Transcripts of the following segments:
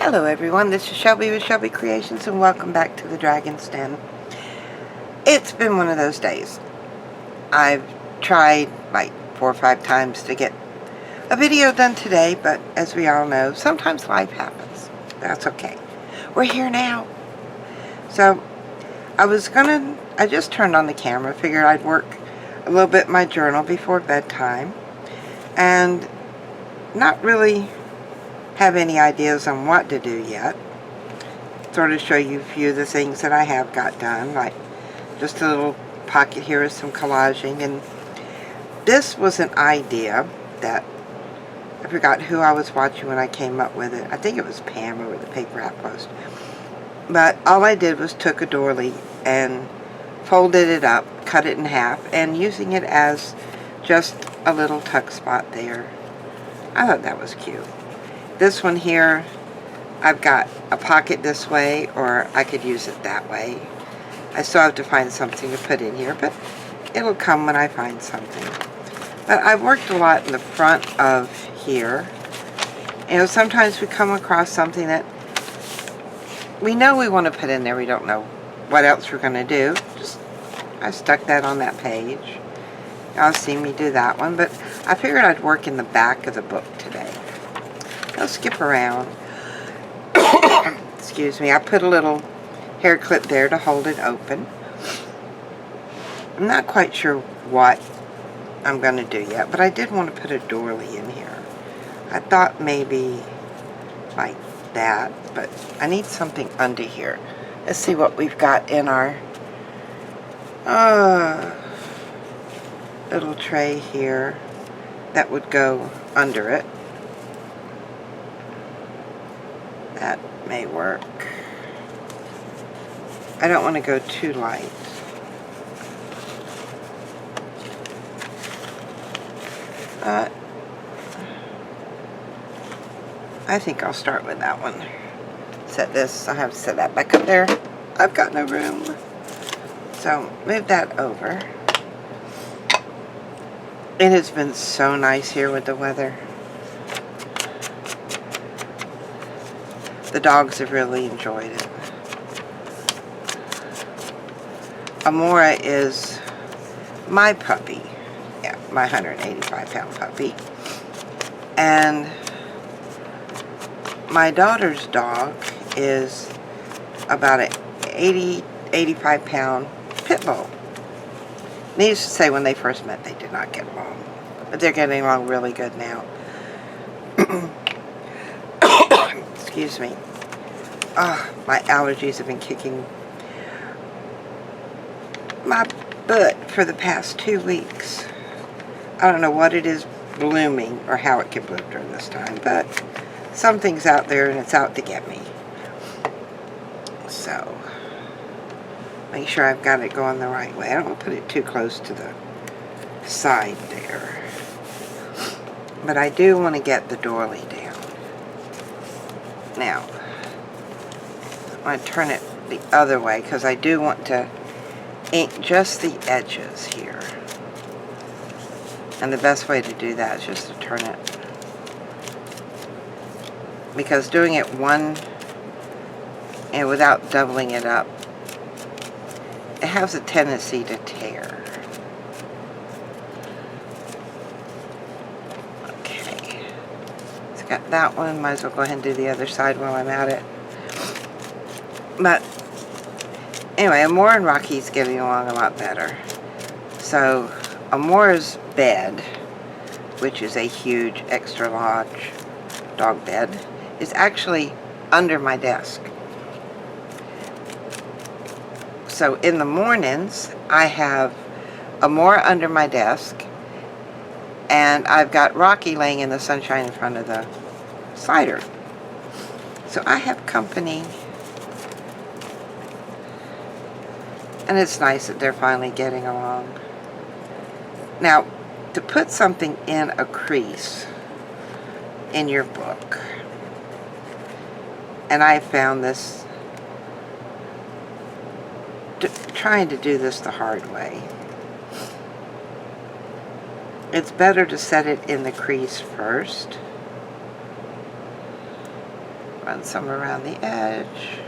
Hello everyone, this is Shelby with Shelby Creations and welcome back to the Dragon's Den. It's been one of those days. I've tried like 4 or 5 times to get a video done today, but as we all know, sometimes life happens. That's okay. We're here now. So, I just turned on the camera, figured I'd work a little bit in my journal before bedtime, and not really have any ideas on what to do yet. Sort of show you a few of the things that I have got done, like just a little pocket here with some collaging. And this was an idea that I forgot who I was watching when I came up with it. I think it was Pam over the Paper Hat Post. But all I did was took a doily and folded it up, cut it in half, and using it as just a little tuck spot there. I thought that was cute. This one here, I've got a pocket this way, or I could use it that way. I still have to find something to put in here, but it'll come when I find something. But I've worked a lot in the front of here. You know, sometimes we come across something that we know we want to put in there. We don't know what else we're going to do. I stuck that on that page. Y'all see me do that one, but I figured I'd work in the back of the book today. I'll skip around. Excuse me. I put a little hair clip there to hold it open. I'm not quite sure what I'm going to do yet, but I did want to put a doily in here. I thought maybe like that, but I need something under here. Let's see what we've got in our little tray here that would go under it. That may work. I don't want to go too light. I think I'll start with that one. Set this, I have to set that back up there. I've got no room. So, move that over. It has been so nice here with the weather. The dogs have really enjoyed it. Amora is my puppy. Yeah, my 185-pound puppy. And my daughter's dog is about an 85-pound pit bull. Needless to say, when they first met, they did not get along. But they're getting along really good now. Excuse me. My allergies have been kicking my butt for the past 2 weeks. I don't know what it is blooming or how it can bloom during this time, but something's out there and it's out to get me. So, make sure I've got it going the right way. I don't want to put it too close to the side there. But I do want to get the doily down. Now, I'm going to turn it the other way because I do want to ink just the edges here. And the best way to do that is just to turn it. Because doing it one and without doubling it up, it has a tendency to tear. Okay. It's got that one. Might as well go ahead and do the other side while I'm at it. But anyway, Amora and Rocky's getting along a lot better. So, Amora's bed, which is a huge extra large dog bed, is actually under my desk. So in the mornings, I have Amora under my desk, and I've got Rocky laying in the sunshine in front of the slider. So I have company. And it's nice that they're finally getting along. Now, to put something in a crease in your book, and I found this, trying to do this the hard way, it's better to set it in the crease first. Run some around the edge.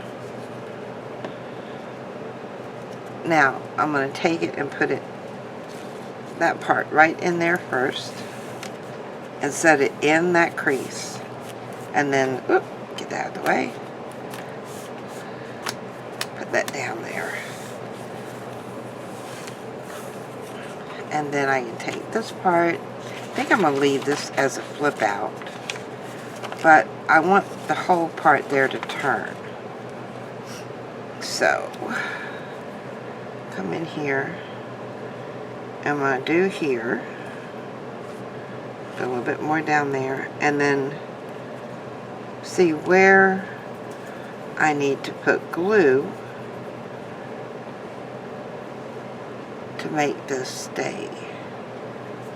Now, I'm going to take it and put it, that part right in there first, and set it in that crease. And then, get that out of the way. Put that down there. And then I can take this part. I think I'm going to leave this as a flip out. But I want the whole part there to turn. So, come in here. I'm going to do here. Put a little bit more down there. And then see where I need to put glue to make this stay.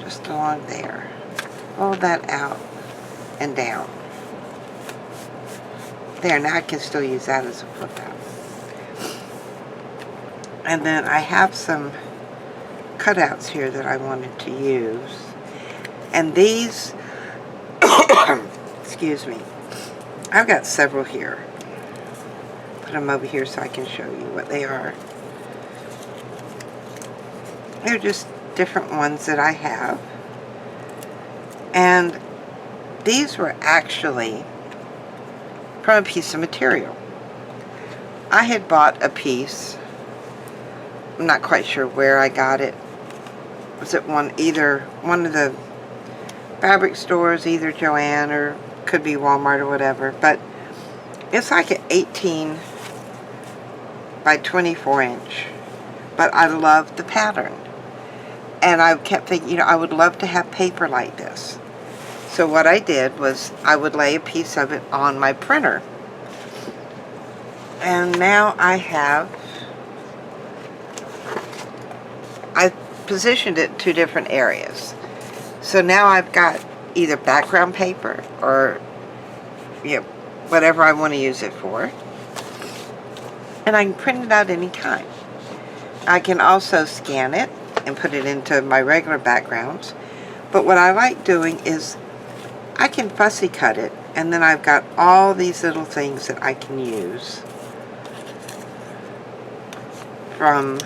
Just along there. Fold that out and down. There, now I can still use that as a flip out. And then I have some cutouts here that I wanted to use. And these, excuse me, I've got several here. Put them over here so I can show you what they are. They're just different ones that I have. And these were actually from a piece of material. I had bought a piece. I'm not quite sure where I got it. Was it either one of the fabric stores, either Joann or could be Walmart or whatever, but it's like an 18 by 24 inch. But I love the pattern. And I kept thinking, I would love to have paper like this. So what I did was I would lay a piece of it on my printer. And now I've positioned it in 2 different areas. So now I've got either background paper or whatever I want to use it for. And I can print it out anytime. I can also scan it and put it into my regular backgrounds. But what I like doing is I can fussy cut it, and then I've got all these little things that I can use from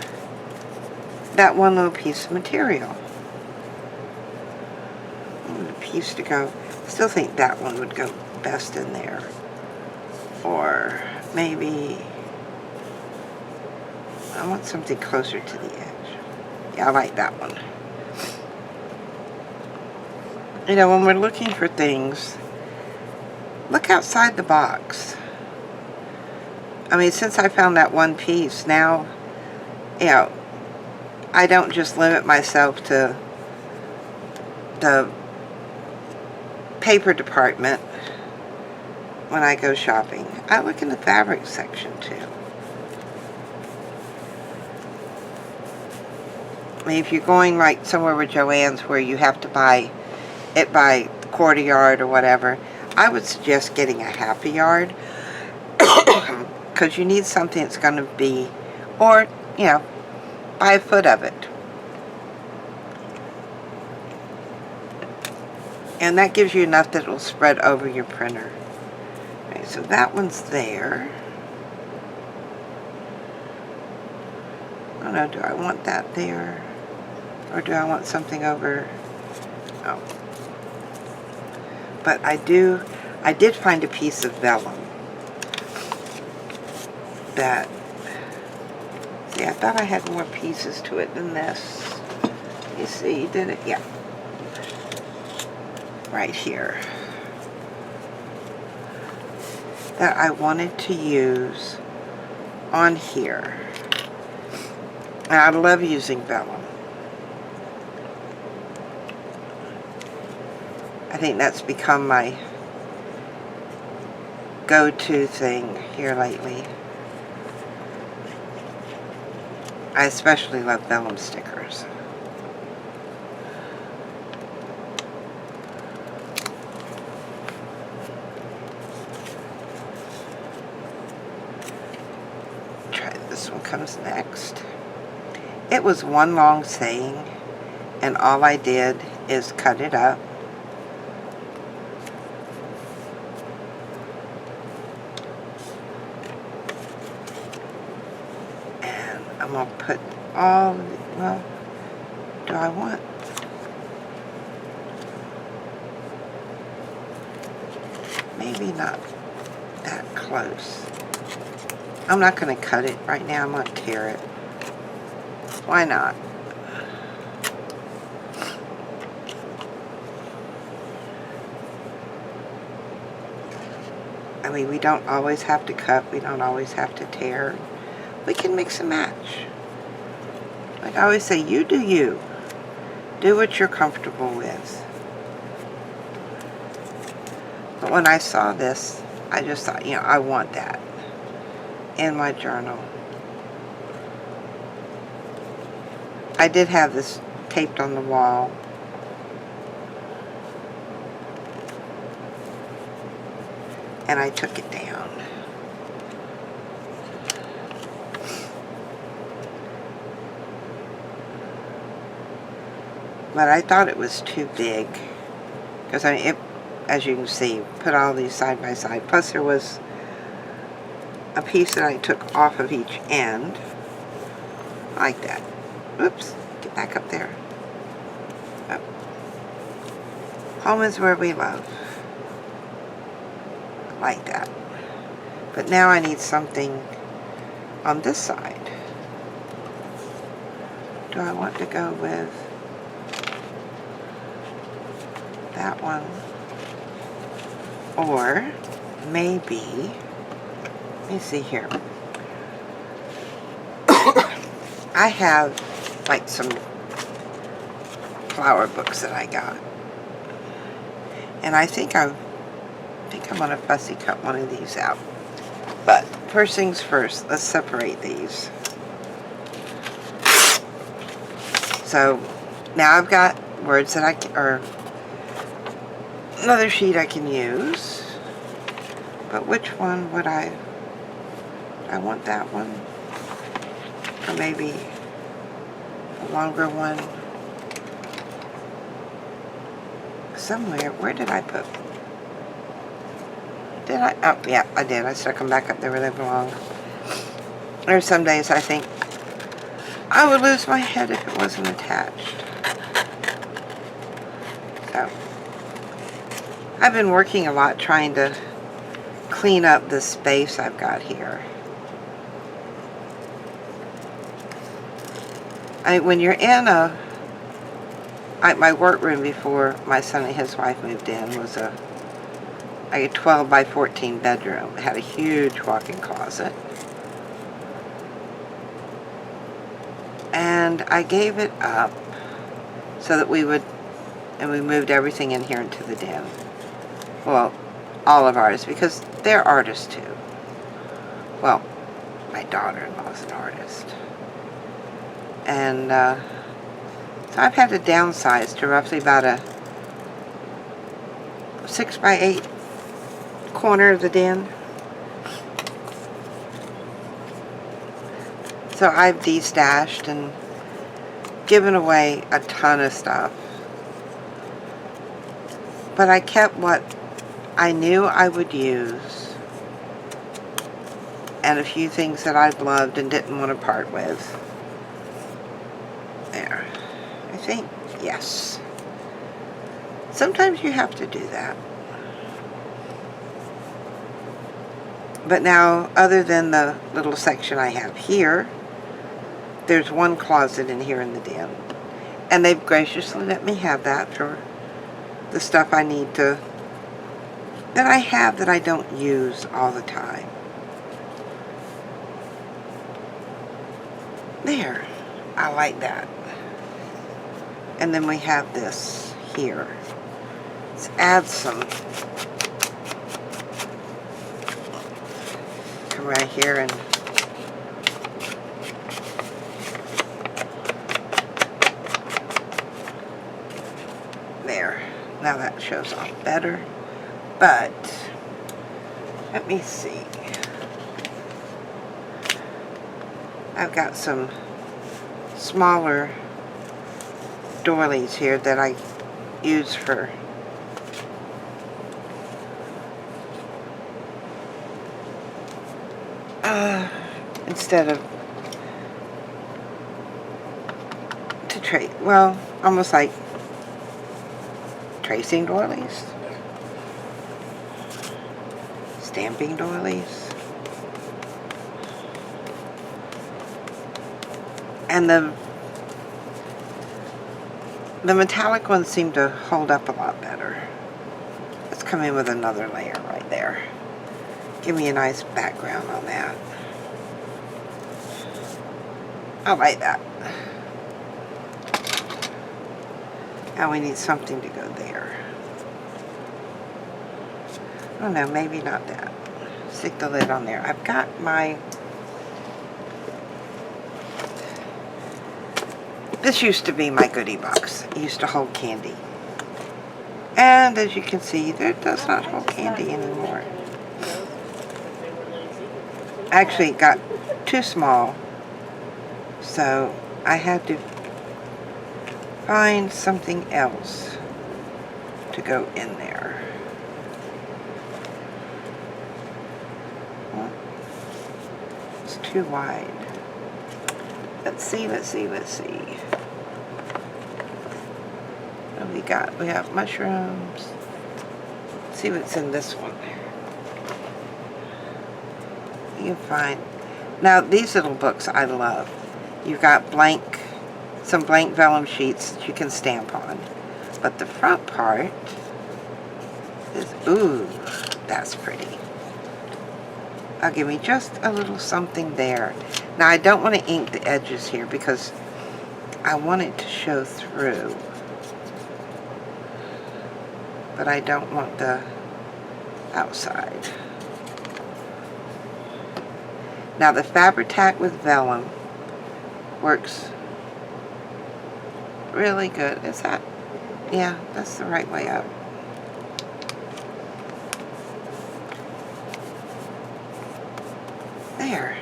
that one little piece of material. A piece to go. Still think that one would go best in there. Or maybe I want something closer to the edge. Yeah, I like that one. When we're looking for things, look outside the box. I mean, since I found that one piece, now, I don't just limit myself to the paper department when I go shopping. I look in the fabric section too. I mean, if you're going like somewhere with Joann's where you have to buy it by quarter yard or whatever, I would suggest getting a half a yard because you need something that's going to be, or, buy a foot of it. And that gives you enough that it will spread over your printer. Okay, so that one's there. I don't know, do I want that there? Or do I want something over? Oh. But I did find a piece of vellum that, see, I thought I had more pieces to it than this. You see, did it? Yeah. Right here. That I wanted to use on here. And I love using vellum. I think that's become my go-to thing here lately. I especially love vellum stickers. Try this one comes next. It was one long saying, and all I did is cut it up. I'm going to put all, well, do I want? Maybe not that close. I'm not going to cut it right now. I'm going to tear it. Why not? I mean, we don't always have to cut. We don't always have to tear. We can mix and match. Like I always say, you do you. Do what you're comfortable with. But when I saw this, I just thought, you know, I want that in my journal. I did have this taped on the wall. And I took it down. But I thought it was too big. Because I mean, it, as you can see, put all these side by side. Plus there was a piece that I took off of each end. Like that. Oops. Get back up there. Oh. Home is where we love. Like that. But now I need something on this side. Do I want to go with that one? Or maybe, let me see here. I have like some flower books that I got. And I think I'm going to fussy cut one of these out. But first things first, let's separate these. So now I've got words that I can, or another sheet I can use. But which one would I want that one? Or maybe a longer one? Somewhere, where did I put? Did I? Oh, yeah, I did. I stuck them back up there where they belong. There's some days I think I would lose my head if it wasn't attached. So, I've been working a lot trying to clean up the space I've got here. When you're in my workroom before my son and his wife moved in was like a 12 by 14 bedroom. It had a huge walk-in closet. And I gave it up so that we moved everything in here into the den. Well, all of ours, because they're artists too. Well, my daughter-in-law's an artist. And so I've had to downsize to roughly about a 6 by 8 corner of the den. So I've destashed and given away a ton of stuff. But I kept what I knew I would use and a few things that I've loved and didn't want to part with. There. I think, yes. Sometimes you have to do that. But now, other than the little section I have here, there's one closet in here in the den. And they've graciously let me have that for the stuff I need to, that I have that I don't use all the time. There. I like that. And then we have this here. Let's add some. Come right here and there. Now that shows off better. But let me see. I've got some smaller doilies here that I use for instead of well, almost like tracing doilies, stamping doilies, and the metallic ones seem to hold up a lot better. Let's come in with another layer right there. Give me a nice background on that. I like that. Now we need something to go there. Oh no, maybe not that. Stick the lid on there. I've got my... This used to be my goodie box. It used to hold candy. And as you can see, it does not hold candy anymore. Actually, it got too small. So I had to find something else to go in there. Well, it's too wide. Let's see. What do we got? We have mushrooms. Let's see what's in this one. You can find... Now, these little books I love. You've got some blank vellum sheets that you can stamp on. But the front part is, ooh, that's pretty. I'll give me just a little something there. Now, I don't want to ink the edges here because I want it to show through. But I don't want the outside. Now, the Fabri-Tac with vellum works really good. Is that? Yeah, that's the right way up. There.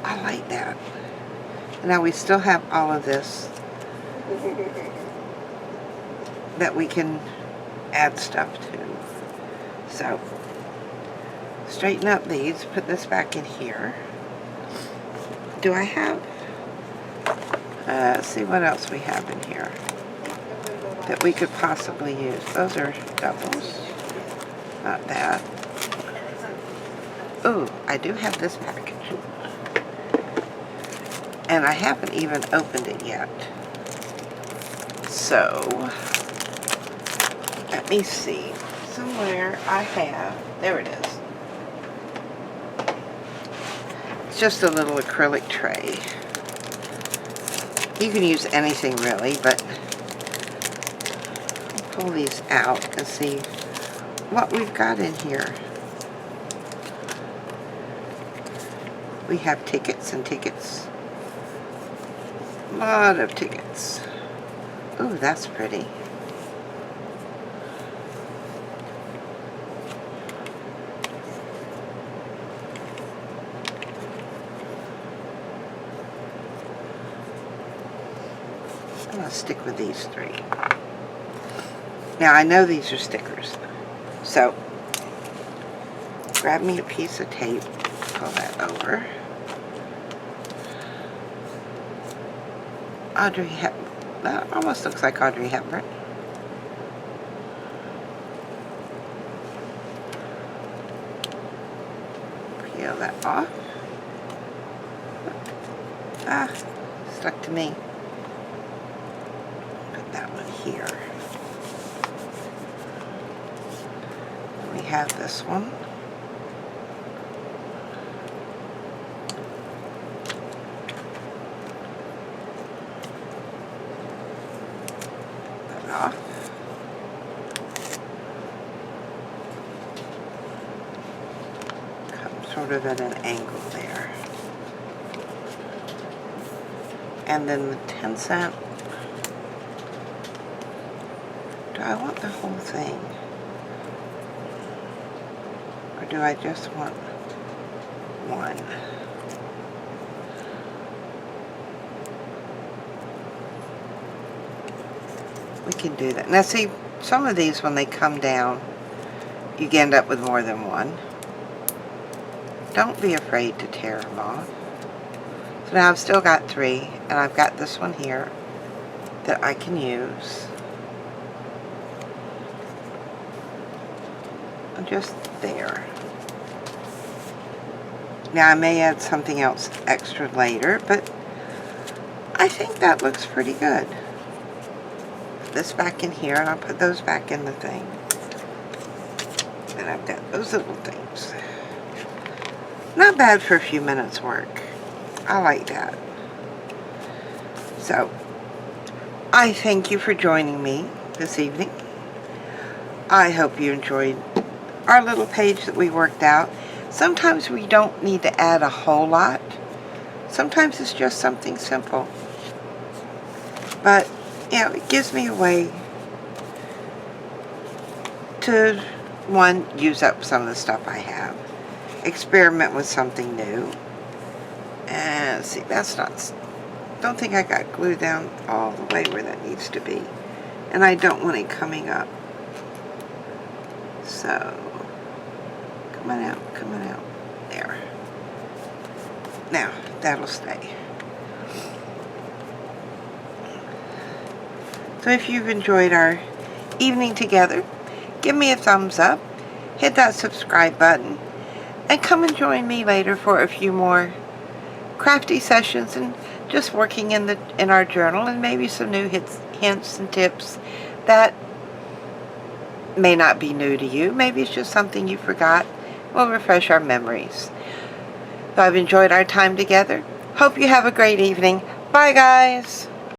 I like that. Now we still have all of this that we can add stuff to. So, straighten up these, put this back in here. Do I have, let's see what else we have in here that we could possibly use. Those are doubles, not that. Ooh, I do have this package. And I haven't even opened it yet. So, let me see. Somewhere I have, there it is. It's just a little acrylic tray. You can use anything really, but I'll pull these out and see what we've got in here. We have tickets and tickets. A lot of tickets. Ooh, that's pretty. I'm going to stick with these three. Now, I know these are stickers. So, grab me a piece of tape, pull that over. Audrey Hepburn. That almost looks like Audrey Hepburn. Peel that off. Ah, stuck to me. Put that one here. We have this one. Off. Come sort of at an angle there. And then the 10-cent. Do I want the whole thing? Or do I just want one? We can do that. Now see, some of these when they come down, you end up with more than one. Don't be afraid to tear them off. So now I've still got three, and I've got this one here. that I can use. Just there. Now I may add something else extra later, but I think that looks pretty good. Put this back in here, and I'll put those back in the thing. And I've got those little things. Not bad for a few minutes work. I like that. So, I thank you for joining me this evening. I hope you enjoyed our little page that we worked out. Sometimes we don't need to add a whole lot. Sometimes it's just something simple. But, you know, it gives me a way to, one, use up some of the stuff I have. Experiment with something new. And see, that's not, don't think I got glue down all the way where that needs to be. And I don't want it coming up. So, come on out, come on out. There. Now, that'll stay. So if you've enjoyed our evening together, give me a thumbs up, hit that subscribe button, and come and join me later for a few more crafty sessions and just working in our journal, and maybe some new hints and tips that may not be new to you. Maybe it's just something you forgot. We'll refresh our memories. So I've enjoyed our time together. Hope you have a great evening. Bye, guys.